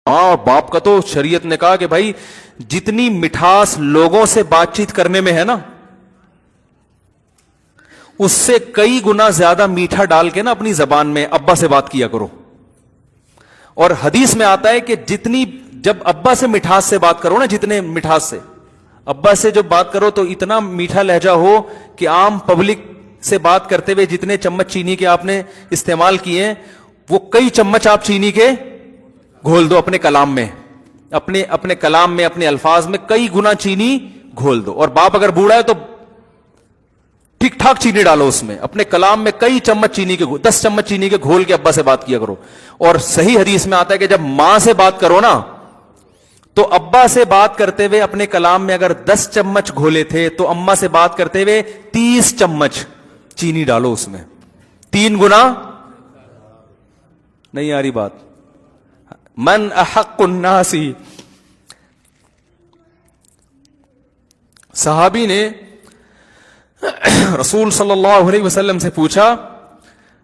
ہاں باپ کا تو شریعت نے کہا کہ بھائی جتنی مٹھاس لوگوں سے بات چیت کرنے میں ہے نا، اس سے کئی گنا زیادہ میٹھا ڈال کے نا اپنی زبان میں ابا سے بات کیا کرو. اور حدیث میں آتا ہے کہ جتنی جب ابا سے مٹھاس سے بات کرو نا، جتنے مٹھاس سے ابا سے جب بات کرو تو اتنا میٹھا لہجہ ہو کہ عام پبلک سے بات کرتے ہوئے جتنے چمچ چینی کے آپ نے استعمال کیے ہیں وہ کئی چمچ آپ چینی کے گھول دو اپنے کلام میں، اپنے کلام میں، اپنے الفاظ میں کئی گنا چینی گھول دو. اور باپ اگر بوڑھا ہے تو ٹھیک ٹھاک چینی ڈالو اس میں، اپنے کلام میں کئی چمچ چینی کے 10 چمچ چینی کے گھول کے ابا سے بات کیا کرو. اور صحیح حدیث میں آتا ہے کہ جب ماں سے بات کرو نا تو ابا سے بات کرتے ہوئے اپنے کلام میں اگر 10 چمچ گھولے تھے تو اماں سے بات کرتے ہوئے 30 چمچ چینی ڈالو اس میں، 3 گنا. نہیں آ رہی بات؟ من احق الناس، صحابی نے رسول صلی اللہ علیہ وسلم سے پوچھا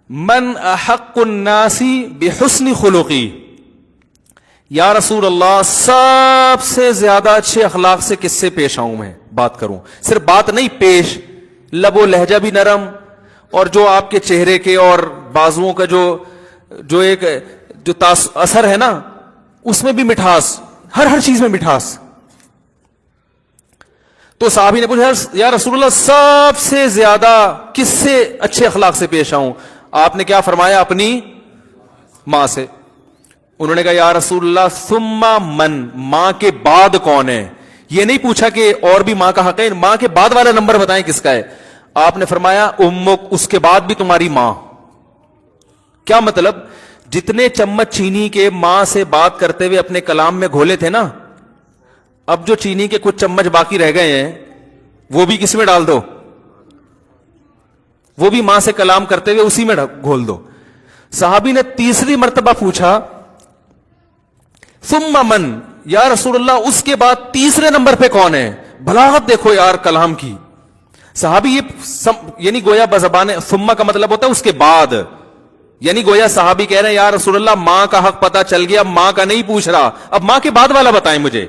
من احق الناس بحسن خلقی، یا رسول اللہ سب سے زیادہ اچھے اخلاق سے کس سے پیش آؤں میں بات کروں؟ صرف بات نہیں، پیش، لب و لہجہ بھی نرم، اور جو آپ کے چہرے کے اور بازوؤں کا جو ایک اثر ہے نا اس میں بھی مٹھاس، ہر چیز میں مٹھاس. تو صحابی نے پوچھا یا رسول اللہ سب سے زیادہ کس سے اچھے اخلاق سے پیش آؤں؟ آپ نے کیا فرمایا؟ اپنی ماں سے. انہوں نے کہا یا رسول اللہ ثم من، ماں کے بعد کون ہے؟ یہ نہیں پوچھا کہ اور بھی ماں کا حق ہے، ماں کے بعد والا نمبر بتائیں کس کا ہے. آپ نے فرمایا امک، اس کے بعد بھی تمہاری ماں. کیا مطلب؟ جتنے چمچ چینی کے ماں سے بات کرتے ہوئے اپنے کلام میں گھولے تھے نا، اب جو چینی کے کچھ چمچ باقی رہ گئے ہیں وہ بھی کس میں ڈال دو، وہ بھی ماں سے کلام کرتے ہوئے اسی میں گھول دو. صحابی نے تیسری مرتبہ پوچھا ثم من، یا رسول اللہ اس کے بعد تیسرے نمبر پہ کون ہے؟ بلاغت دیکھو یار کلام کی. صحابی یعنی گویا بزبان ثم کا مطلب ہوتا ہے اس کے بعد، یعنی گویا صحابی کہہ رہے ہیں یا رسول اللہ ماں کا حق پتا چل گیا، ماں کا نہیں پوچھ رہا، اب ماں کے بعد والا بتائیں مجھے.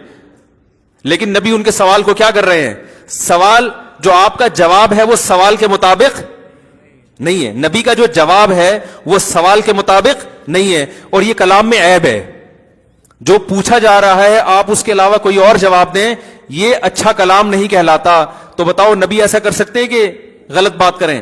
لیکن نبی ان کے سوال کو کیا کر رہے ہیں؟ سوال جو آپ کا جواب ہے وہ سوال کے مطابق نہیں ہے، نبی کا جو جواب ہے وہ سوال کے مطابق نہیں ہے. اور یہ کلام میں عیب ہے، جو پوچھا جا رہا ہے آپ اس کے علاوہ کوئی اور جواب دیں، یہ اچھا کلام نہیں کہلاتا. تو بتاؤ نبی ایسا کر سکتے ہیں کہ غلط بات کریں؟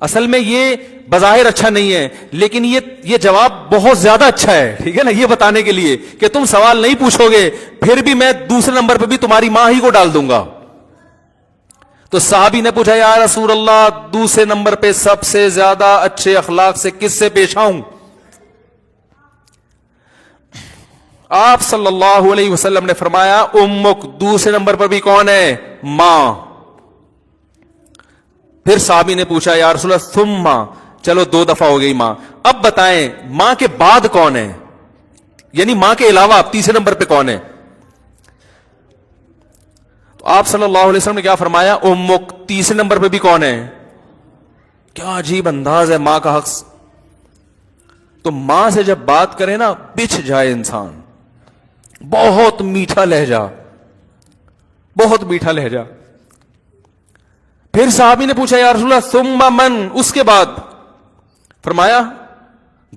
اصل میں یہ بظاہر اچھا نہیں ہے، لیکن یہ جواب بہت زیادہ اچھا ہے، ٹھیک ہے نا، یہ بتانے کے لیے کہ تم سوال نہیں پوچھو گے پھر بھی میں دوسرے نمبر پہ بھی تمہاری ماں ہی کو ڈال دوں گا. تو صحابی نے پوچھا یا رسول اللہ دوسرے نمبر پہ سب سے زیادہ اچھے اخلاق سے کس سے پیش آؤں؟ آپ صلی اللہ علیہ وسلم نے فرمایا امک، دوسرے نمبر پر بھی کون ہے؟ ماں. پھر صحابی نے پوچھا یا رسول اللہ ثم، چلو 2 دفعہ ہو گئی ماں، اب بتائیں ماں کے بعد کون ہے، یعنی ماں کے علاوہ اب تیسرے نمبر پہ کون ہے؟ تو آپ صلی اللہ علیہ وسلم نے کیا فرمایا؟ امک، تیسرے نمبر پہ بھی کون ہے؟ کیا عجیب انداز ہے ماں کا حق. تو ماں سے جب بات کرے نا بچھ جائے انسان، بہت میٹھا لہجہ، بہت میٹھا لہجہ. پھر صحابی نے پوچھا یا رسول اللہ ثم من، اس کے بعد؟ فرمایا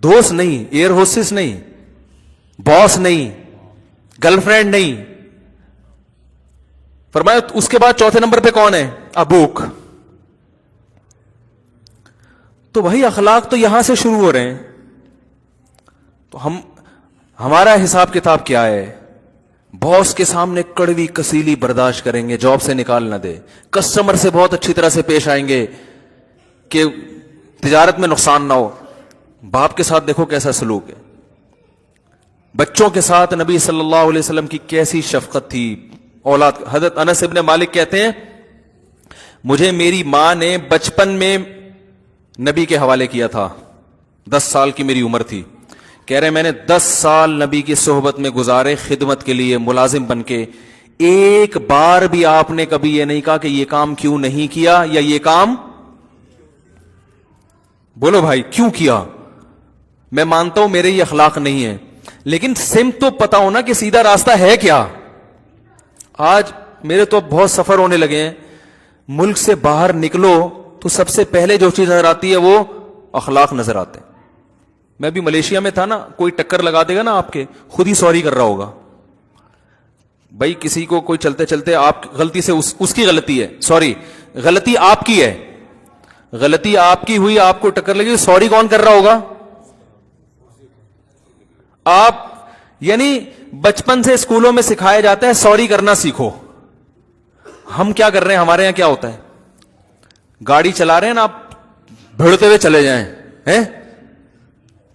دوست نہیں، ایئر ہوسٹس نہیں، باس نہیں، گرل فرینڈ نہیں. فرمایا اس کے بعد چوتھے نمبر پہ کون ہے؟ ابوک. تو وہی اخلاق تو یہاں سے شروع ہو رہے ہیں. تو ہمارا حساب کتاب کیا ہے؟ باس کے سامنے کڑوی کسیلی برداشت کریں گے، جاب سے نکال نہ دے. کسٹمر سے بہت اچھی طرح سے پیش آئیں گے کہ تجارت میں نقصان نہ ہو. باپ کے ساتھ دیکھو کیسا سلوک ہے. بچوں کے ساتھ نبی صلی اللہ علیہ وسلم کی کیسی شفقت تھی. اولاد، حضرت انس ابن مالک کہتے ہیں مجھے میری ماں نے بچپن میں نبی کے حوالے کیا تھا، 10 سال کی میری عمر تھی. کہہ رہے میں نے 10 سال نبی کی صحبت میں گزارے، خدمت کے لیے ملازم بن کے. ایک بار بھی آپ نے کبھی یہ نہیں کہا کہ یہ کام کیوں نہیں کیا، یا یہ کام بولو بھائی کیوں کیا. میں مانتا ہوں میرے یہ اخلاق نہیں ہے، لیکن سمت تو پتا ہونا کہ سیدھا راستہ ہے کیا. آج میرے تو بہت سفر ہونے لگے ہیں, ملک سے باہر نکلو تو سب سے پہلے جو چیز نظر آتی ہے وہ اخلاق نظر آتے ہیں. میں بھی ملیشیا میں تھا نا, کوئی ٹکر لگا دے گا نا آپ کے, خود ہی سوری کر رہا ہوگا. بھائی کسی کو کوئی چلتے چلتے آپ غلطی سے اس کی غلطی ہے, سوری غلطی آپ کی ہے, غلطی آپ کی ہوئی, آپ کو ٹکر لگی, سوری کون کر رہا ہوگا؟ آپ. یعنی بچپن سے اسکولوں میں سکھایا جاتا ہے سوری کرنا سیکھو. ہم کیا کر رہے ہیں, ہمارے یہاں کیا ہوتا ہے, گاڑی چلا رہے ہیں نا آپ, بھڑتے ہوئے چلے جائیں,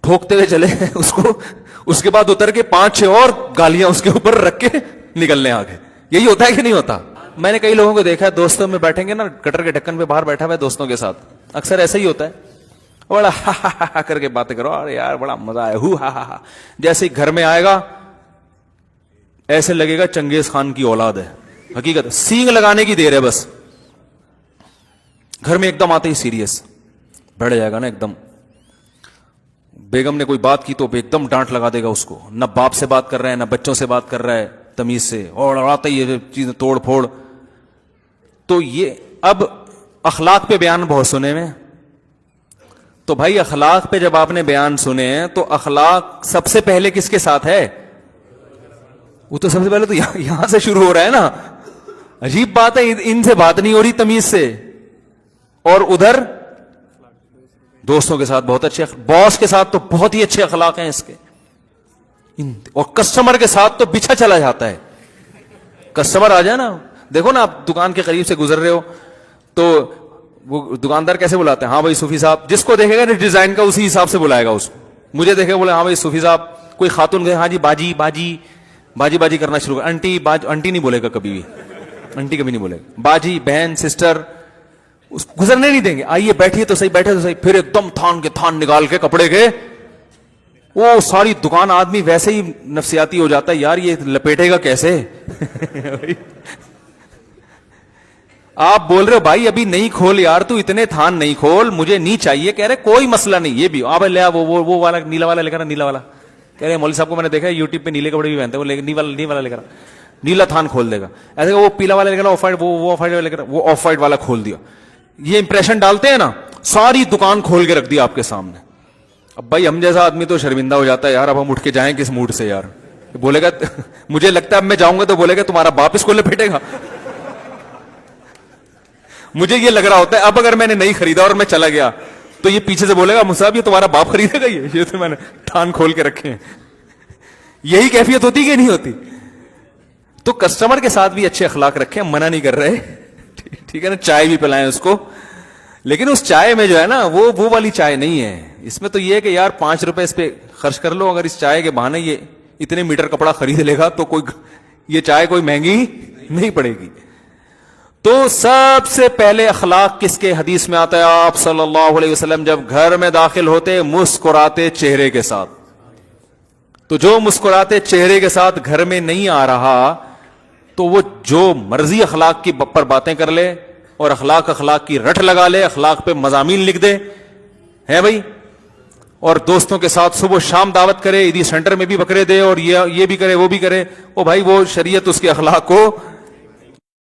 ٹھوکتے ہوئے چلے اس کو, اس کے بعد اتر کے 5-6 اور گالیاں اس کے اوپر رکھ کے نکلنے آگے. یہی ہوتا ہے کہ نہیں ہوتا؟ میں نے کئی لوگوں کو دیکھا ہے, دوستوں میں بیٹھیں گے نا, گٹر کے ڈھکن پہ باہر بیٹھا ہوا ہے دوستوں کے ساتھ, اکثر ایسا ہی ہوتا ہے, بڑا ہا ہا ہا کر کے باتیں کرو, ارے یار بڑا مزہ آیا, ہو ہا ہا. جیسے ہی گھر میں آئے گا ایسے لگے گا چنگیز خان کی اولاد ہے. حقیقت سینگ لگانے کی دیر ہے بس. گھر میں ایک دم آتے ہی سیریس بڑھ جائے گا نا ایک دم. بیگم نے کوئی بات کی تو ایک دم ڈانٹ لگا دے گا اس کو, نہ باپ سے بات کر رہا ہے نہ بچوں سے بات کر رہا ہے تمیز سے, اور آتا ہی یہ چیزیں توڑ پھوڑ. تو یہ اب اخلاق پہ بیان بہت سنے میں, تو بھائی اخلاق پہ جب آپ نے بیان سنے ہیں تو اخلاق سب سے پہلے کس کے ساتھ ہے؟ وہ تو سب سے پہلے تو یہاں سے شروع ہو رہا ہے نا. عجیب بات ہے, ان سے بات نہیں ہو رہی تمیز سے, اور ادھر دوستوں کے ساتھ بہت اچھے, باس کے ساتھ تو بہت ہی اچھے اخلاق ہیں اس کے, اور کسٹمر کے ساتھ تو بچھا چلا جاتا ہے. کسٹمر آ جائے نا, دیکھو نا آپ دکان کے قریب سے گزر رہے ہو تو وہ دکاندار کیسے بلاتے ہیں, ہاں بھائی صوفی صاحب, جس کو دیکھے گا نا ڈیزائن کا اسی حساب سے بلائے گا اس کو. مجھے دیکھے بولے ہاں بھائی صوفی صاحب, کوئی خاتون گئے, ہاں جی باجی باجی باجی باجی کرنا شروع کر, انٹی انٹی نہیں بولے گا کبھی بھی, انٹی کبھی نہیں بولے گا, باجی بہن سسٹر گزرنے نہیں دیں گے. آئیے بیٹھیے تو صحیح, بیٹھے تو صحیح, پھر ایک دم تھان کے تھان نکال کے کپڑے کے, وہ ساری دکان آدمی ویسے ہی نفسیاتی ہو جاتا ہے, یار یہ لپیٹے گا کیسے. آپ بول رہے ہو بھائی ابھی نہیں کھول یار, تو اتنے تھان نہیں کھول, مجھے نہیں چاہیے. کہہ رہے کوئی مسئلہ نہیں, یہ بھی آپ لے, وہ والا نیلا والا لے کر, نیلا والا. کہہ رہے مولوی صاحب کو میں نے دیکھا ہے یوٹیوب پہ نیلے کپڑے بھی پہنتے ہیں, وہ نیلا والا لے کر, نیلا تھان کھول دے گا. ایسے وہ پیلا والا لے کر آف وائٹ, وہ آف وائٹ والا لے کر, وہ آف وائٹ والا کھول دیا. یہ امپریشن ڈالتے ہیں نا, ساری دکان کھول کے رکھ دیا آپ کے سامنے. اب بھائی ہم جیسا آدمی تو شرمندہ ہو جاتا ہے, یار اب ہم اٹھ کے جائیں کس موڈ سے یار. بولے گا مجھے لگتا ہے اب میں جاؤں گا تو بولے گا تمہارا باپ اس کو لپیٹے گا. مجھے یہ لگ رہا ہوتا ہے اب اگر میں نے نہیں خریدا اور میں چلا گیا تو یہ پیچھے سے بولے گا مصعب یہ تمہارا باپ خریدے گا, یہ تو میں نے تھان کھول کے رکھے ہیں. یہی کیفیت ہوتی کہ نہیں ہوتی؟ تو کسٹمر کے ساتھ بھی اچھے اخلاق رکھیں, منع نہیں کر رہے, ٹھیک ہے نا, چائے بھی پلائیں اس کو, لیکن اس چائے میں جو ہے نا وہ والی چائے نہیں ہے. اس میں تو یہ ہے کہ یار 5 روپے اس پہ خرچ کر لو, اگر اس چائے کے بہانے یہ اتنے میٹر کپڑا خرید لے گا تو کوئی یہ چائے کوئی مہنگی نہیں پڑے گی. تو سب سے پہلے اخلاق کس کے حدیث میں آتا ہے؟ آپ صلی اللہ علیہ وسلم جب گھر میں داخل ہوتے مسکراتے چہرے کے ساتھ. تو جو مسکراتے چہرے کے ساتھ گھر میں نہیں آ رہا تو وہ جو مرضی اخلاق کی پر باتیں کر لے اور اخلاق کی رٹ لگا لے, اخلاق پہ مضامین لکھ دے, ہے بھائی, اور دوستوں کے ساتھ صبح شام دعوت کرے, عیدی سینٹر میں بھی بکرے دے, اور یہ بھی کرے وہ بھی کرے, وہ بھائی وہ شریعت اس کے اخلاق کو